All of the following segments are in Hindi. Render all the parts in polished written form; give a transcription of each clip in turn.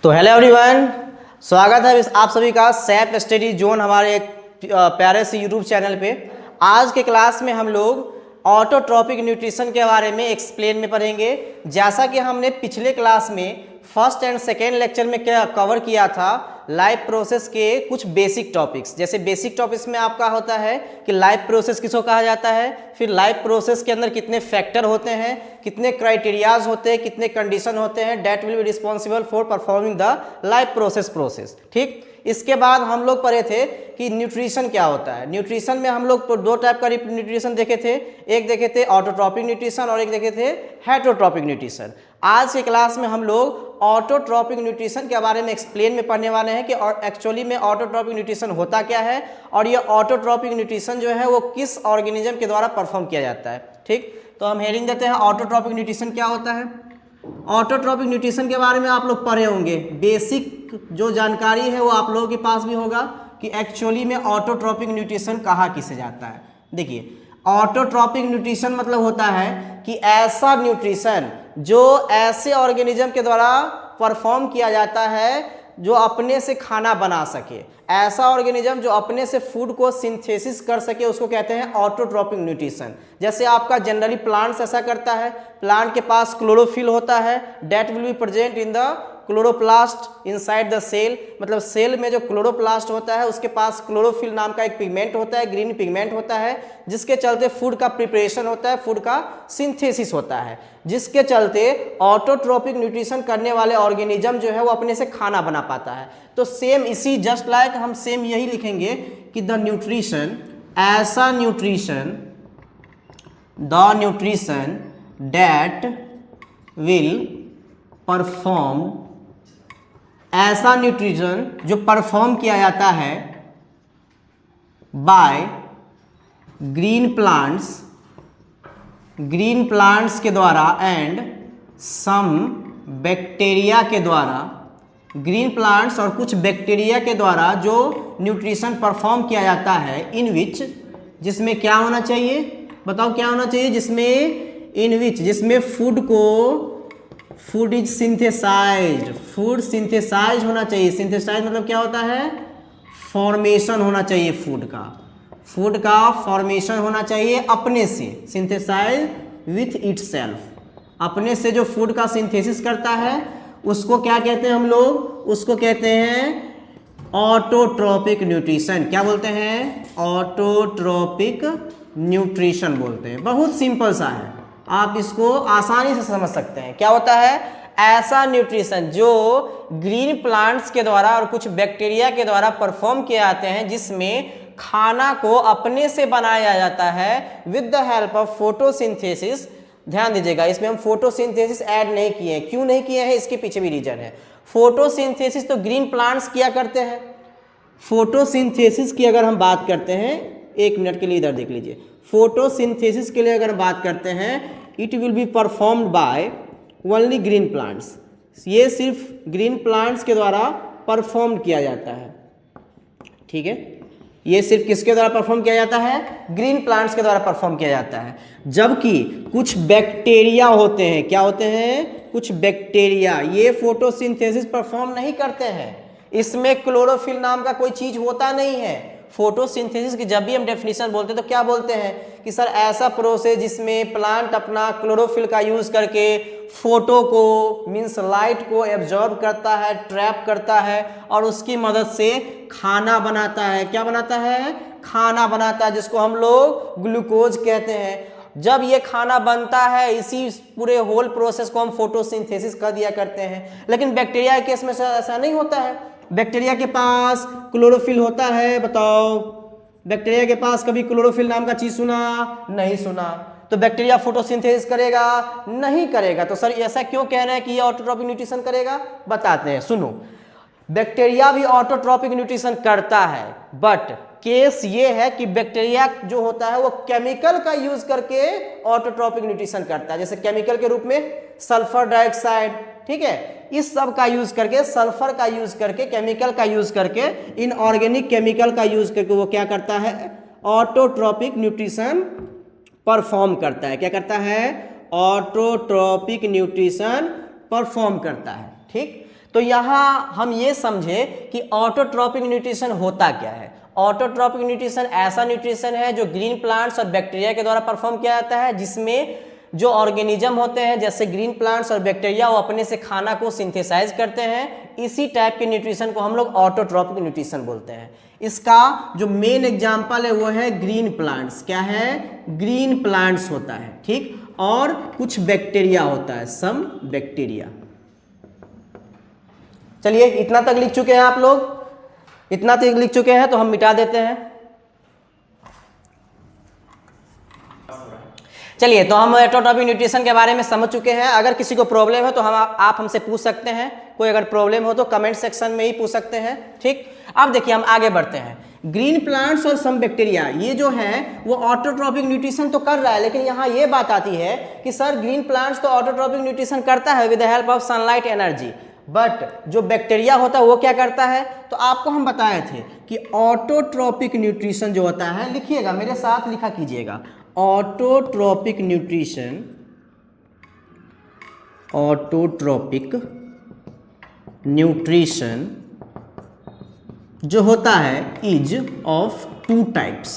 तो हेलो एवरीवन, स्वागत है आप सभी का सैप स्टडी जोन हमारे एक प्यारे से यूट्यूब चैनल पे। आज के क्लास में हम लोग ऑटोट्रॉपिक न्यूट्रिशन के बारे में एक्सप्लेन में पढ़ेंगे। जैसा कि हमने पिछले क्लास में फर्स्ट एंड सेकेंड लेक्चर में क्या कवर किया था, लाइफ प्रोसेस के कुछ बेसिक टॉपिक्स। जैसे बेसिक टॉपिक्स में आपका होता है कि लाइफ प्रोसेस किसको कहा जाता है, फिर लाइफ प्रोसेस के अंदर कितने फैक्टर होते हैं, कितने क्राइटेरियाज होते हैं, कितने कंडीशन होते हैं that will be responsible for performing the life process. ठीक, इसके बाद हम लोग पढ़े थे कि न्यूट्रिशन क्या होता है। न्यूट्रिशन में हम लोग दो टाइप का न्यूट्रिशन देखे थे, एक देखे थे ऑटोट्रॉपिक न्यूट्रिशन और एक देखे थे हेटेरोट्रॉपिक न्यूट्रिशन। आज के क्लास में हम लोग ऑटोट्रॉपिक न्यूट्रिशन के बारे में एक्सप्लेन में पढ़ने वाले हैं कि एक्चुअली में ऑटोट्रॉपिक न्यूट्रिशन होता क्या है और ये ऑटोट्रॉपिक न्यूट्रिशन जो है वो किस ऑर्गेनिज्म के द्वारा परफॉर्म किया जाता है। ठीक, तो हम हेडिंग देते हैं ऑटोट्रॉपिक न्यूट्रिशन क्या होता है। ऑटोट्रॉपिक न्यूट्रिशन के बारे में आप लोग पढ़े होंगे, बेसिक जो जानकारी है वो आप लोगों के पास भी होगा कि एक्चुअली में ऑटोट्रॉपिक न्यूट्रिशन कहा किसे जाता है। देखिए, ऑटोट्रॉपिक न्यूट्रिशन मतलब होता है कि ऐसा न्यूट्रिशन जो ऐसे ऑर्गेनिज्म के द्वारा परफॉर्म किया जाता है जो अपने से खाना बना सके। ऐसा ऑर्गेनिज्म जो अपने से फूड को सिंथेसिस कर सके उसको कहते हैं ऑटोट्रॉपिक न्यूट्रिशन। जैसे आपका जनरली प्लांट्स ऐसा करता है, प्लांट के पास क्लोरोफिल होता है, that will be present in the chloroplast inside the cell. मतलब सेल में जो क्लोरोप्लास्ट होता है उसके पास क्लोरोफिल नाम का एक पिगमेंट होता है, ग्रीन पिगमेंट होता है, जिसके चलते फूड का प्रिपरेशन होता है, फूड का सिंथेसिस होता है, जिसके चलते ऑटोट्रॉपिक न्यूट्रिशन करने वाले ऑर्गेनिज्म जो है वो अपने से खाना बना पाता है। तो सेम इसी जस्ट लाइक हम सेम यही लिखेंगे कि द न्यूट्रिशन, ऐसा nutrition, the nutrition that will perform, ऐसा न्यूट्रिशन जो परफॉर्म किया जाता है बाय ग्रीन प्लांट्स के द्वारा एंड सम बैक्टीरिया के द्वारा, ग्रीन प्लांट्स और कुछ बैक्टीरिया के द्वारा जो न्यूट्रिशन परफॉर्म किया जाता है, इन विच, जिसमें क्या होना चाहिए, बताओ क्या होना चाहिए, जिसमें इन विच, जिसमें food is synthesised, food synthesise होना चाहिए। सिंथेसाइज मतलब क्या होता है, फॉर्मेशन होना चाहिए फूड का फॉर्मेशन होना चाहिए अपने से, सिंथेसाइज विथ इटसेल्फ, अपने से जो फूड का सिंथेसिस करता है उसको क्या कहते हैं हम लोग, उसको कहते हैं ऑटोट्रॉपिक न्यूट्रिशन। क्या बोलते हैं, ऑटोट्रॉपिक न्यूट्रिशन बोलते हैं। बहुत सिंपल सा है, आप इसको आसानी से समझ सकते हैं। क्या होता है, ऐसा न्यूट्रिशन जो ग्रीन प्लांट्स के द्वारा और कुछ बैक्टीरिया के द्वारा परफॉर्म किए जाते हैं, जिसमें खाना को अपने से बनाया जाता है with the help of photosynthesis. ध्यान दीजिएगा, इसमें हम फोटोसिंथेसिस ऐड नहीं किए हैं। क्यों नहीं किए हैं, इसके पीछे भी रीजन है। फोटोसिंथेसिस तो ग्रीन प्लांट्स किया करते हैं। फोटोसिंथेसिस की अगर हम बात करते हैं, एक मिनट के लिए इधर देख लीजिए, फोटोसिंथेसिस के लिए अगर बात करते हैं, it will be performed by only green plants. ये सिर्फ ग्रीन प्लांट्स के द्वारा परफॉर्म किया जाता है। ठीक है, ये सिर्फ किसके द्वारा परफॉर्म किया जाता है, ग्रीन प्लांट्स के द्वारा परफॉर्म किया जाता है। जबकि कुछ बैक्टीरिया होते हैं, क्या होते हैं, कुछ बैक्टीरिया, ये फोटोसिंथेसिस परफॉर्म नहीं करते हैं। इसमें क्लोरोफिल नाम का कोई चीज होता नहीं है। फोटोसिंथेसिस की जब भी हम डेफिनेशन बोलते हैं तो क्या बोलते हैं कि सर ऐसा प्रोसेस जिसमें प्लांट अपना क्लोरोफिल का यूज करके फोटो को, मींस लाइट को एब्जॉर्ब करता है, ट्रैप करता है और उसकी मदद से खाना बनाता है। क्या बनाता है, खाना बनाता है, जिसको हम लोग ग्लूकोज कहते हैं। जब ये खाना बनता है, इसी पूरे होल प्रोसेस को हम फोटोसिंथेसिस कर दिया करते हैं। लेकिन बैक्टीरिया के केस में ऐसा नहीं होता है। बैक्टीरिया के पास क्लोरोफिल होता है, बताओ, बैक्टीरिया के पास कभी क्लोरोफिल नाम का चीज सुना, नहीं सुना। तो बैक्टीरिया फोटोसिंथेसिस करेगा, नहीं करेगा। तो सर ऐसा क्यों कह रहे हैं कि ये ऑटोट्रॉपिक न्यूट्रिशन करेगा, बताते हैं, सुनो। बैक्टीरिया भी ऑटोट्रॉपिक न्यूट्रिशन करता है, बट केस ये है कि बैक्टीरिया जो होता है वो केमिकल का यूज करके ऑटोट्रॉपिक न्यूट्रिशन करता है। जैसे केमिकल के रूप में सल्फर डाइऑक्साइड, ठीक है, इस सब का यूज करके, सल्फर का यूज करके, केमिकल का यूज करके, इनऑर्गेनिक केमिकल का यूज करके वो क्या करता है, ऑटोट्रॉपिक न्यूट्रिशन परफॉर्म करता है। क्या करता है, ऑटोट्रॉपिक न्यूट्रिशन परफॉर्म करता है। ठीक, तो यहाँ हम ये समझे कि ऑटोट्रॉपिक न्यूट्रिशन होता क्या है। ऑटोट्रॉपिक न्यूट्रिशन ऐसा न्यूट्रिशन है जो ग्रीन प्लांट्स और बैक्टीरिया के द्वारा परफॉर्म किया जाता है, जिसमें जो ऑर्गेनिज्म होते हैं जैसे ग्रीन प्लांट्स और बैक्टीरिया वो अपने से खाना को सिंथेसाइज करते हैं। इसी टाइप के न्यूट्रिशन को हम लोग ऑटोट्रॉपिक न्यूट्रिशन बोलते हैं। इसका जो मेन एग्जाम्पल है वो है ग्रीन प्लांट्स। क्या है? ग्रीन प्लांट्स होता है, ठीक, और कुछ बैक्टीरिया होता है, सम बैक्टीरिया। चलिए इतना तक लिख चुके हैं आप लोग, इतना तक लिख चुके हैं तो हम मिटा देते हैं। चलिए तो हम ऑटोट्रॉपिक न्यूट्रिशन के बारे में समझ चुके हैं। अगर किसी को प्रॉब्लम है तो आप हमसे पूछ सकते हैं, कोई अगर प्रॉब्लम हो तो कमेंट सेक्शन में ही पूछ सकते हैं, ठीक। अब देखिए हम आगे बढ़ते हैं। ग्रीन प्लांट्स और सम बैक्टीरिया, ये जो है वो ऑटोट्रॉपिक न्यूट्रिशन तो कर रहा है, लेकिन यहाँ ये बात आती है कि सर ग्रीन प्लांट्स तो ऑटोट्रॉपिक न्यूट्रिशन करता है with the help of sunlight energy, but जो बैक्टीरिया होता है वो क्या करता है? तो आपको हम बताए थे कि ऑटोट्रॉपिक न्यूट्रिशन जो होता है, लिखिएगा मेरे साथ, लिखा कीजिएगा, ऑटोट्रॉपिक न्यूट्रिशन, ऑटोट्रॉपिक न्यूट्रिशन जो होता है इज ऑफ टू टाइप्स,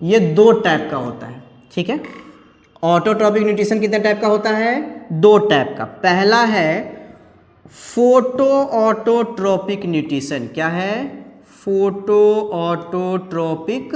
ये दो टाइप का होता है, ठीक है। ऑटोट्रॉपिक न्यूट्रिशन कितने टाइप का होता है? दो टाइप का। पहला है फोटो ऑटोट्रॉपिक न्यूट्रिशन। क्या है? Photo autotrophic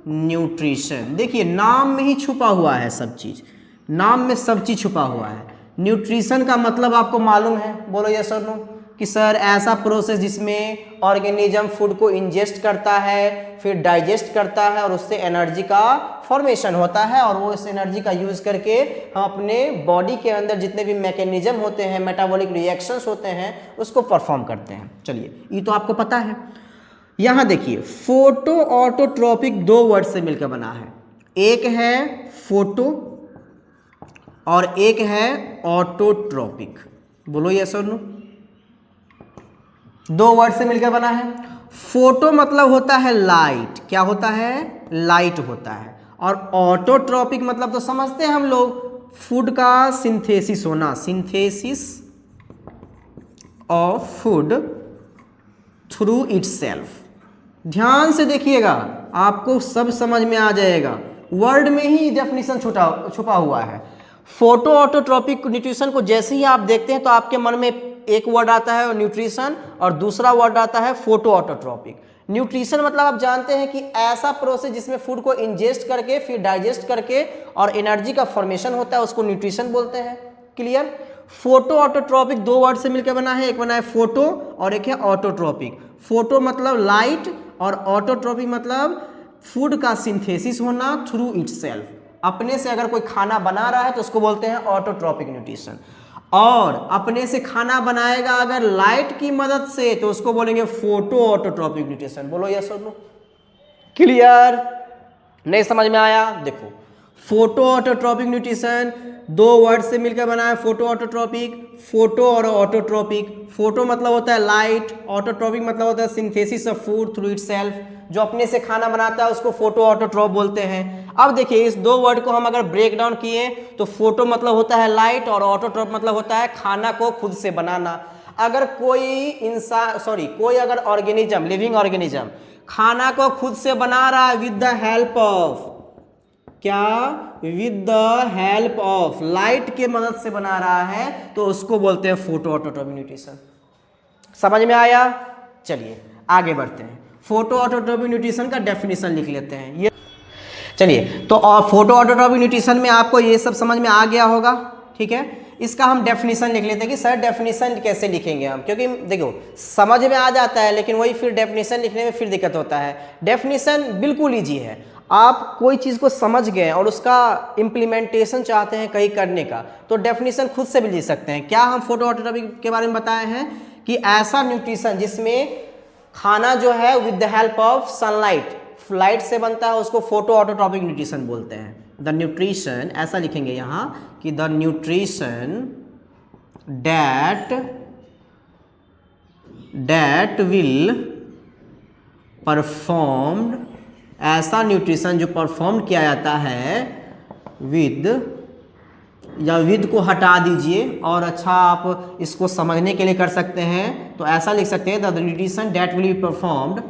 nutrition. देखिए नाम में ही छुपा हुआ है सब चीज, नाम में सब चीज छुपा हुआ है। न्यूट्रिशन का मतलब आपको मालूम है, बोलो यस और नो, कि सर ऐसा प्रोसेस जिसमें ऑर्गेनिज्म फूड को इंजेस्ट करता है, फिर डाइजेस्ट करता है और उससे एनर्जी का फॉर्मेशन होता है, और वो इस एनर्जी का यूज़ करके हम अपने बॉडी के अंदर जितने भी मैकेनिज्म होते हैं, मेटाबॉलिक रिएक्शंस होते हैं, उसको परफॉर्म करते हैं। चलिए ये तो आपको पता है। यहाँ देखिए फोटो ऑटोट्रॉपिक दो वर्ड से मिलकर बना है, एक है फोटो और एक है ऑटोट्रॉपिक। बोलो यस और नो, दो वर्ड से मिलकर बना है। फोटो मतलब होता है लाइट, क्या होता है? लाइट होता है। और ऑटोट्रॉपिक मतलब तो समझते हैं हम लोग, फूड का सिंथेसिस होना, synthesis of food through itself. ध्यान से देखिएगा, आपको सब समझ में आ जाएगा, वर्ड में ही डेफिनेशन छुपा हुआ है। फोटो ऑटोट्रॉपिक न्यूट्रिशन को जैसे ही आप देखते हैं तो आपके मन में एक वर्ड आता है न्यूट्रिशन, और दूसरा वर्ड आता है फोटो ऑटोट्रॉपिक। न्यूट्रिशन मतलब आप जानते हैं कि ऐसा प्रोसेस जिसमें फूड को इंजेस्ट करके फिर डाइजेस्ट करके और एनर्जी का फॉर्मेशन होता है, उसको न्यूट्रिशन बोलते हैं। क्लियर? फोटो ऑटोट्रॉपिक दो वर्ड से मिलकर बना है, एक बना है फोटो और एक है ऑटोट्रॉपिक। फोटो मतलब लाइट और ऑटोट्रॉपिक मतलब फूड का सिंथेसिस होना थ्रू इटसेल्फ। अपने से अगर कोई खाना बना रहा है तो उसको बोलते हैं ऑटोट्रॉपिक न्यूट्रिशन, और अपने से खाना बनाएगा अगर लाइट की मदद से तो उसको बोलेंगे फोटो ऑटोट्रॉपिक न्यूट्रिशन। बोलो यस और नो। क्लियर? नहीं समझ में आया? देखो फोटो ऑटोट्रॉपिक न्यूट्रिशन दो वर्ड से मिलकर बना है, फोटो ऑटोट्रॉपिक। फोटो और ऑटोट्रॉपिक, फोटो मतलब होता है लाइट, ऑटोट्रॉपिक मतलब होता है synthesis of food through itself. जो अपने से खाना बनाता है उसको फोटो ऑटोट्रॉप बोलते हैं। अब देखिए इस दो वर्ड को हम अगर ब्रेक डाउन किए तो फोटो मतलब होता है लाइट और ऑटोट्रॉप मतलब होता है खाना को खुद से बनाना। अगर कोई कोई अगर ऑर्गेनिज्म, लिविंग ऑर्गेनिज्म खाना को खुद से बना रहा है विद द हेल्प ऑफ, क्या? With the help of light के मदद से बना रहा है, तो उसको बोलते हैं फोटो ऑटोट्रॉपिक न्यूट्रिशन। समझ में आया? चलिए आगे बढ़ते हैं। फोटो ऑटोट्रॉपिक न्यूट्रिशन का डेफिनेशन लिख लेते हैं। ये चलिए तो फोटो ऑटोट्रॉपिक न्यूट्रिशन में आपको ये सब समझ में आ गया होगा, ठीक है। इसका हम डेफिनेशन लिख लेते हैं कि सर डेफिनेशन कैसे लिखेंगे हम, क्योंकि देखो समझ में आ जाता है लेकिन वही फिर डेफिनेशन लिखने में फिर दिक्कत होता है। डेफिनेशन बिल्कुल ईजी है, आप कोई चीज़ को समझ गए और उसका इम्प्लीमेंटेशन चाहते हैं कहीं करने का, तो डेफिनेशन खुद से भी लिख सकते हैं। क्या हम फोटो ऑटोट्रॉपिक के बारे में बताए हैं कि ऐसा न्यूट्रिशन जिसमें खाना जो है with the help of sunlight, light से बनता है, उसको फोटो ऑटोट्रॉपिक न्यूट्रिशन बोलते हैं। द न्यूट्रिशन, ऐसा लिखेंगे यहाँ कि the nutrition that will performed, ऐसा न्यूट्रिशन जो परफॉर्म किया जाता है विद या विद को हटा दीजिए और अच्छा आप इसको समझने के लिए कर सकते हैं, तो ऐसा लिख सकते हैं, the nutrition that will be performed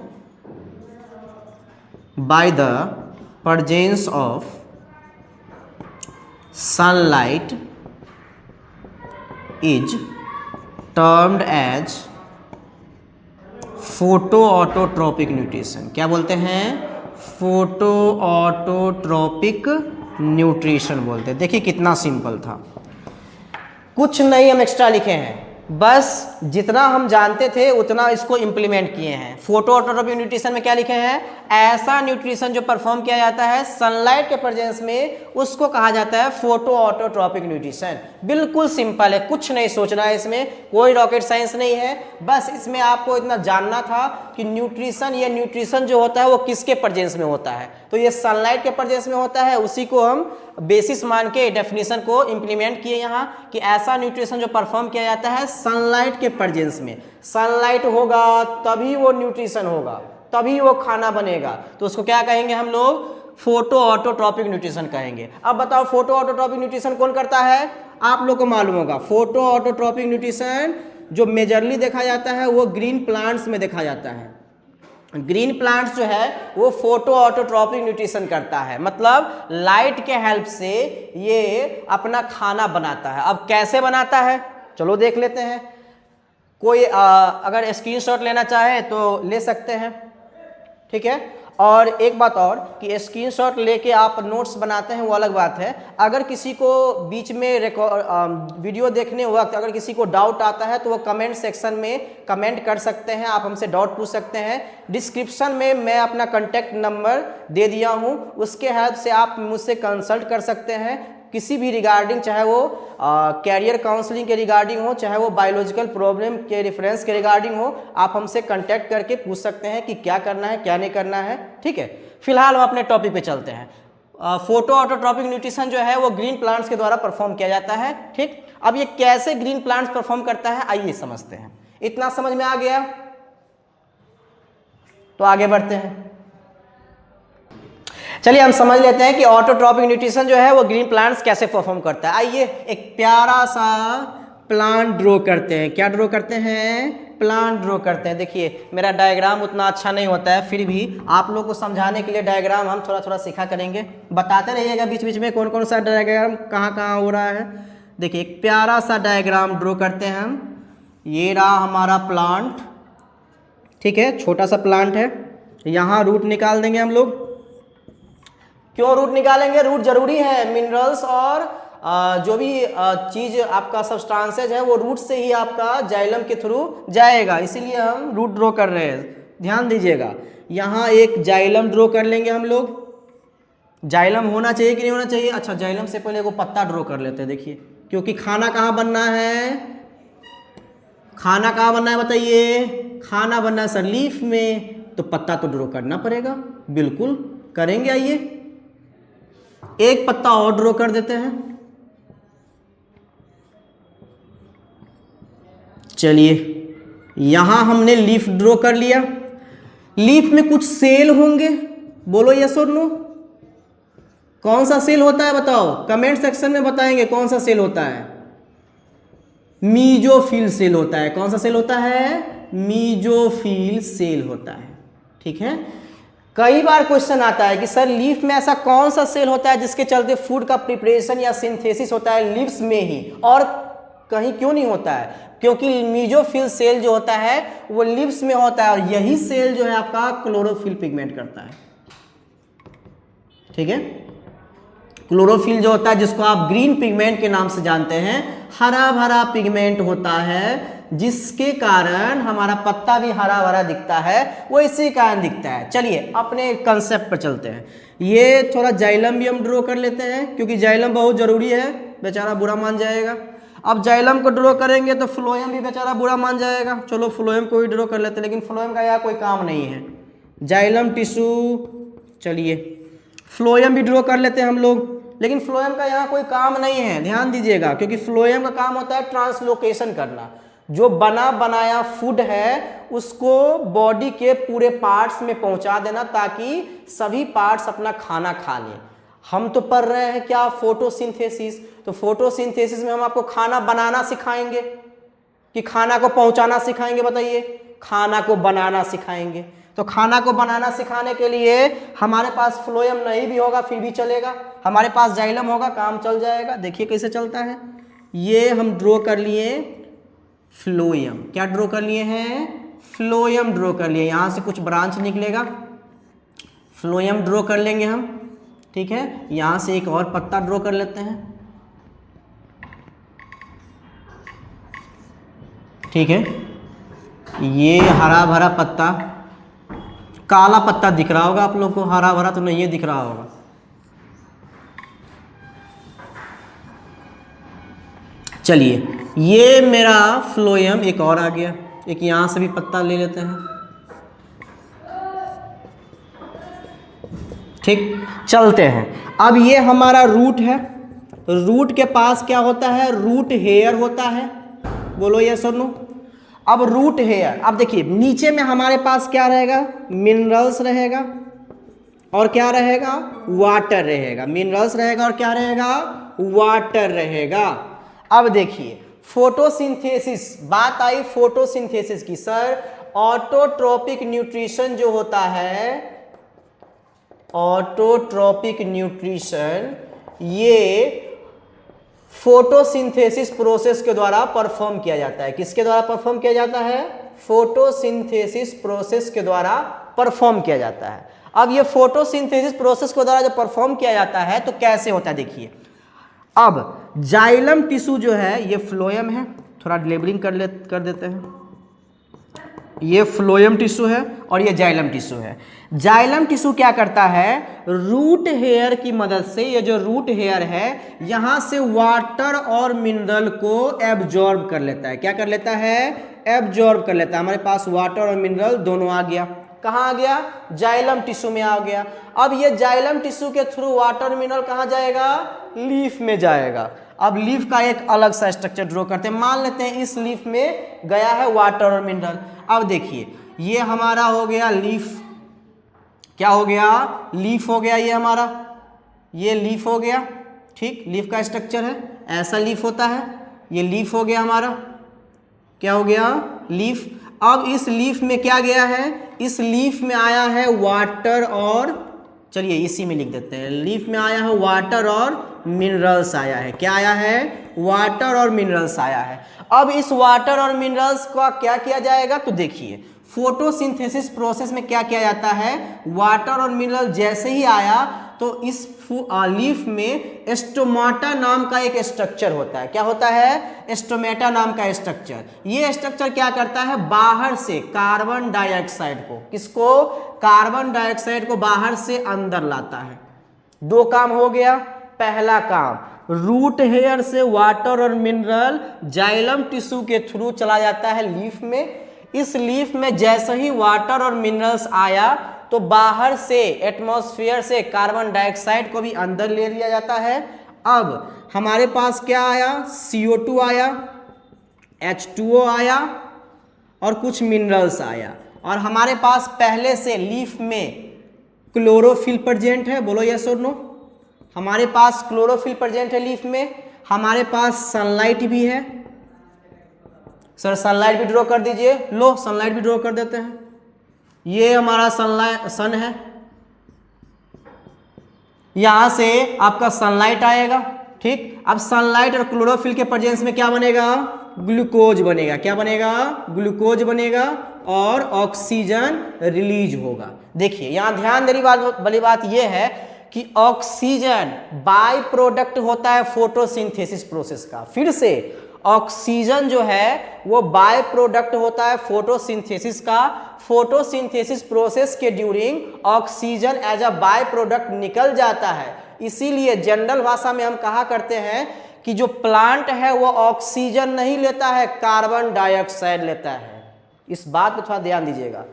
by the presence of sunlight is termed as photo autotrophic nutrition. क्या बोलते हैं? फोटो ऑटोट्रॉपिक न्यूट्रिशन बोलते हैं। देखिए कितना सिंपल था, कुछ नहीं हम एक्स्ट्रा लिखे हैं, बस जितना हम जानते थे उतना इसको इम्प्लीमेंट किए हैं। फोटो ऑटोट्रॉपिक न्यूट्रिशन में क्या लिखे हैं? ऐसा न्यूट्रिशन जो परफॉर्म किया जाता है सनलाइट के प्रेजेंस में, उसको कहा जाता है फोटो ऑटोट्रॉपिक न्यूट्रिशन। बिल्कुल सिंपल है, कुछ नहीं सोचना है, इसमें कोई रॉकेट साइंस नहीं है। बस इसमें आपको इतना जानना था कि न्यूट्रिशन, ये न्यूट्रिशन जो होता है वो किसके प्रेजेंस में होता है, तो ये सनलाइट के प्रेजेंस में होता है। उसी को हम बेसिस मान के डेफिनेशन को इंप्लीमेंट किए यहाँ कि ऐसा न्यूट्रिशन जो परफॉर्म किया जाता है सनलाइट के प्रेजेंस में। सनलाइट होगा तभी वो न्यूट्रिशन होगा, तभी वो खाना बनेगा, तो उसको क्या कहेंगे हम लोग? फोटो ऑटोट्रॉपिक न्यूट्रिशन कहेंगे। अब बताओ फोटो ऑटोट्रॉपिक न्यूट्रिशन कौन करता है? आप लोग को मालूम होगा। फोटो ऑटोट्रॉपिक न्यूट्रिशन जो मेजरली देखा जाता है वो ग्रीन प्लांट्स में देखा जाता है। ग्रीन प्लांट्स जो है वो फोटो ऑटोट्रॉपिक न्यूट्रिशन करता है, मतलब लाइट के हेल्प से ये अपना खाना बनाता है। अब कैसे बनाता है चलो देख लेते हैं। कोई अगर स्क्रीनशॉट लेना चाहे तो ले सकते हैं, ठीक है। और एक बात और कि स्क्रीनशॉट लेके आप नोट्स बनाते हैं वो अलग बात है। अगर किसी को बीच में वीडियो देखने वक्त अगर किसी को डाउट आता है तो वो कमेंट सेक्शन में कमेंट कर सकते हैं, आप हमसे डाउट पूछ सकते हैं। डिस्क्रिप्शन में मैं अपना कॉन्टैक्ट नंबर दे दिया हूँ, उसके हेल्प से आप मुझसे कंसल्ट कर सकते हैं किसी भी रिगार्डिंग, चाहे वो कैरियर काउंसलिंग के रिगार्डिंग हो, चाहे वो बायोलॉजिकल प्रॉब्लम के रेफरेंस के रिगार्डिंग हो। आप हमसे कांटेक्ट करके पूछ सकते हैं कि क्या करना है क्या नहीं करना है, ठीक है। फिलहाल हम अपने टॉपिक पे चलते हैं। फोटो ऑटोट्रॉपिक न्यूट्रिशन जो है वो ग्रीन प्लांट्स के द्वारा परफॉर्म किया जाता है, ठीक। अब ये कैसे ग्रीन प्लांट्स परफॉर्म करता है आइए समझते हैं। इतना समझ में आ गया तो आगे बढ़ते हैं। चलिए हम समझ लेते हैं कि ऑटोट्रॉपिक न्यूट्रिशन जो है वो ग्रीन प्लांट्स कैसे परफॉर्म करता है। आइए एक प्यारा सा प्लांट ड्रॉ करते हैं। क्या ड्रॉ करते हैं? प्लांट ड्रॉ करते हैं। देखिए मेरा डायग्राम उतना अच्छा नहीं होता है, फिर भी आप लोग को समझाने के लिए डायग्राम हम थोड़ा थोड़ा सीखा करेंगे। बताते रहिएगा बीच बीच में कौन कौन सा डायग्राम कहाँ कहाँ हो रहा है। देखिए एक प्यारा सा डायग्राम ड्रॉ करते हैं हम। ये रहा हमारा प्लांट, ठीक है, छोटा सा प्लांट है। यहाँ रूट निकाल देंगे हम लोग। क्यों रूट निकालेंगे? रूट जरूरी है। मिनरल्स और जो भी चीज आपका सब्सटेंसेज है वो रूट से ही आपका जाइलम के थ्रू जाएगा, इसीलिए हम रूट ड्रॉ कर रहे हैं। ध्यान दीजिएगा, यहाँ एक जाइलम ड्रॉ कर लेंगे हम लोग। जाइलम होना चाहिए कि नहीं होना चाहिए? अच्छा, जाइलम से पहले वो पत्ता ड्रॉ कर लेते हैं। देखिए क्योंकि खाना कहाँ बनना है? खाना कहाँ बनना है बताइए? खाना बनना है सर लीफ में, तो पत्ता तो ड्रॉ करना पड़ेगा। बिल्कुल करेंगे। आइए एक पत्ता और ड्रॉ कर देते हैं। चलिए यहां हमने लीफ ड्रॉ कर लिया। लीफ में कुछ सेल होंगे, बोलो यस और नो। कौन सा सेल होता है बताओ? कमेंट सेक्शन में बताएंगे कौन सा सेल होता है। मीजोफिल सेल होता है। कौन सा सेल होता है? मीजोफिल सेल होता है, ठीक है। कई बार क्वेश्चन आता है कि सर लीफ में ऐसा कौन सा सेल होता है जिसके चलते फूड का प्रिपरेशन या सिंथेसिस होता है लीव्स में ही, और कहीं क्यों नहीं होता है? क्योंकि मीजोफिल सेल जो होता है वो लीव्स में होता है, और यही सेल जो है आपका क्लोरोफिल पिगमेंट करता है, ठीक है। क्लोरोफिल जो होता है जिसको आप ग्रीन पिगमेंट के नाम से जानते हैं, हरा भरा पिगमेंट होता है जिसके कारण हमारा पत्ता भी हरा भरा दिखता है, वो इसी कारण दिखता है। चलिए अपने कंसेप्ट पर चलते हैं। ये थोड़ा जाइलम भी हम ड्रॉ कर लेते हैं क्योंकि जाइलम बहुत जरूरी है, बेचारा बुरा मान जाएगा। अब जाइलम को ड्रॉ करेंगे तो फ्लोएम भी बेचारा बुरा मान जाएगा। चलो फ्लोएम को भी ड्रॉ कर लेते हैं, लेकिन फ्लोएम का यहाँ कोई काम नहीं है। जाइलम टिश्यू, चलिए फ्लोएम भी ड्रॉ कर लेते हैं हम लोग, लेकिन फ्लोएम का यहाँ कोई काम नहीं है। ध्यान दीजिएगा, क्योंकि फ्लोएम का काम होता है ट्रांसलोकेशन करना। जो बना बनाया फूड है उसको बॉडी के पूरे पार्ट्स में पहुंचा देना ताकि सभी पार्ट्स अपना खाना खा लें। हम तो पढ़ रहे हैं क्या, फोटोसिंथेसिस। तो फोटोसिंथेसिस में हम आपको खाना बनाना सिखाएंगे कि खाना को पहुंचाना सिखाएंगे, बताइए, खाना को बनाना सिखाएंगे। तो खाना को बनाना सिखाने के लिए हमारे पास फ्लोएम नहीं भी होगा फिर भी चलेगा, हमारे पास जाइलम होगा, काम चल जाएगा। देखिए कैसे चलता है, ये हम ड्रॉ कर लिए फ्लोएम, क्या ड्रॉ कर लिए हैं, फ्लोएम ड्रॉ कर लिए, यहाँ से कुछ ब्रांच निकलेगा, फ्लोएम ड्रॉ कर लेंगे हम, ठीक है। यहाँ से एक और पत्ता ड्रॉ कर लेते हैं, ठीक है। ये हरा भरा पत्ता, काला पत्ता दिख रहा होगा आप लोग को, हरा भरा तो नहीं है दिख रहा होगा। चलिए ये मेरा फ्लोएम एक और आ गया, एक यहाँ से भी पत्ता ले लेते हैं, ठीक। चलते हैं, अब ये हमारा रूट है, रूट के पास क्या होता है, रूट हेयर होता है, बोलो यस और नो। अब रूट हेयर, अब देखिए नीचे में हमारे पास क्या रहेगा, मिनरल्स रहेगा और क्या रहेगा, वाटर रहेगा, मिनरल्स रहेगा और क्या रहेगा, वाटर रहेगा। अब देखिए फोटोसिंथेसिस, बात आई फोटोसिंथेसिस की, सर ऑटोट्रोपिक न्यूट्रिशन जो होता है, ऑटोट्रोपिक न्यूट्रिशन ये फोटोसिंथेसिस प्रोसेस के द्वारा परफॉर्म किया जाता है। किसके द्वारा परफॉर्म किया जाता है, फोटोसिंथेसिस प्रोसेस के द्वारा परफॉर्म किया जाता है। अब ये फोटोसिंथेसिस प्रोसेस के द्वारा जब परफॉर्म किया जाता है तो कैसे होता है, देखिए। अब जाइलम टिश्यू जो है, ये फ्लोएम है, थोड़ा लेबलिंग कर देते हैं, ये फ्लोएम टिश्यू है और ये जाइलम टिश्यू है। जाइलम टिश्यू क्या करता है, रूट हेयर की मदद से, ये जो रूट हेयर है यहाँ से वाटर और मिनरल को एब्जॉर्ब कर लेता है। क्या कर लेता है, एब्जॉर्ब कर लेता है। हमारे पास वाटर और मिनरल दोनों आ गया, कहाँ आ गया, जाइलम टिश्यू में आ गया। अब ये जाइलम टिश्यू के थ्रू वाटर मिनरल कहाँ जाएगा, लीफ में जाएगा। अब लीफ का एक अलग सा स्ट्रक्चर ड्रॉ करते हैं, मान लेते हैं इस लीफ में गया है वाटर और मिनरल। अब देखिए ये हमारा हो गया लीफ, क्या हो गया, लीफ हो गया, ये हमारा, ये लीफ हो गया, ठीक। लीफ का स्ट्रक्चर है, ऐसा लीफ होता है, ये लीफ हो गया हमारा, क्या हो गया, लीफ। अब इस लीफ में क्या गया है, इस लीफ में आया है वाटर और, चलिए इसी में लिख देते हैं, लीफ में आया है वाटर और मिनरल्स आया है। क्या आया है, वाटर और मिनरल्स आया है। अब इस वाटर और मिनरल्स का क्या किया जाएगा, तो देखिए फोटोसिंथेसिस प्रोसेस में क्या किया जाता है, वाटर और मिनरल जैसे ही आया तो इस लीफ में स्टोमाटा नाम का एक स्ट्रक्चर होता है। क्या होता है, स्टोमेटा नाम का स्ट्रक्चर। ये स्ट्रक्चर क्या करता है, बाहर से कार्बन डाइऑक्साइड को, किसको, कार्बन डाइऑक्साइड को बाहर से अंदर लाता है। दो काम हो गया, पहला काम, रूट हेयर से वाटर और मिनरल जाइलम टिश्यू के थ्रू चला जाता है लीफ में। इस लीफ में जैसे ही वाटर और मिनरल्स आया तो बाहर से एटमॉस्फेयर से कार्बन डाइऑक्साइड को भी अंदर ले लिया जाता है। अब हमारे पास क्या आया, CO2 आया, H2O आया और कुछ मिनरल्स आया, और हमारे पास पहले से लीफ में क्लोरोफिल प्रेजेंट है, बोलो यस और नो। हमारे पास क्लोरोफिल प्रेजेंट है लीफ में, हमारे पास सनलाइट भी है। सर सनलाइट भी ड्रॉ कर दीजिए, लो सनलाइट भी ड्रॉ कर देते हैं। ये हमारा सन है, यहां से आपका सनलाइट आएगा, ठीक। अब सनलाइट और क्लोरोफिल के प्रेजेंस में क्या बनेगा, ग्लूकोज बनेगा। क्या बनेगा, ग्लूकोज बनेगा और ऑक्सीजन रिलीज होगा। देखिए यहां ध्यान देने वाली बात यह है कि ऑक्सीजन बाय प्रोडक्ट होता है फोटोसिंथेसिस प्रोसेस का। फिर से ऑक्सीजन जो है वो बाय प्रोडक्ट होता है फोटोसिंथेसिस का। फोटोसिंथेसिस प्रोसेस के during oxygen as a by product निकल जाता है। इसीलिए जनरल भाषा में हम कहा करते हैं कि जो प्लांट है वो ऑक्सीजन नहीं लेता है, कार्बन डाइऑक्साइड लेता है। इस बात पे थोड़ा ध्यान दीजिएगा।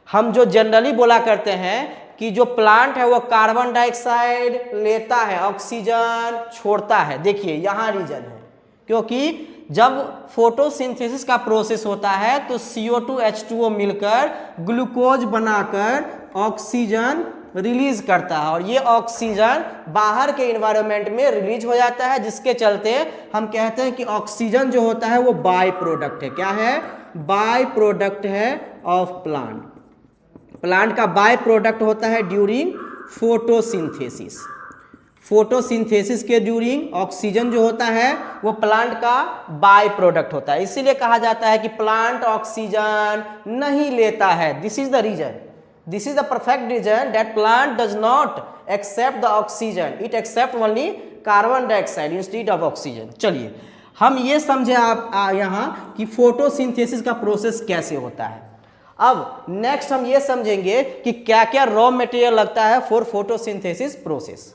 हम जो जनरली बोला करते हैं कि जो प्लांट है वो कार्बन डाइऑक्साइड लेता है, ऑक्सीजन छोड़ता है। देखिए यहाँ रीजन है, क्योंकि जब फोटोसिंथेसिस का प्रोसेस होता है तो CO2 H2O मिलकर ग्लूकोज बनाकर ऑक्सीजन रिलीज करता है और ये ऑक्सीजन बाहर के इन्वायरमेंट में रिलीज हो जाता है, जिसके चलते हम कहते हैं कि ऑक्सीजन जो होता है वो बाय प्रोडक्ट है। क्या है? बाय प्रोडक्ट है ऑफ प्लांट। प्लांट का बाय प्रोडक्ट होता है ड्यूरिंग फोटोसिंथेसिस। फोटोसिंथेसिस के ड्यूरिंग ऑक्सीजन जो होता है वो प्लांट का बाय प्रोडक्ट होता है। इसीलिए कहा जाता है कि प्लांट ऑक्सीजन नहीं लेता है। This is the reason, this is the perfect reason that plant does not accept the oxygen, it accept only carbon dioxide instead of oxygen. चलिए हम ये समझे आप यहाँ कि फोटोसिंथेसिस का प्रोसेस कैसे होता है। अब नेक्स्ट हम ये समझेंगे कि क्या क्या रॉ मटेरियल लगता है फॉर फोटोसिंथेसिस प्रोसेस।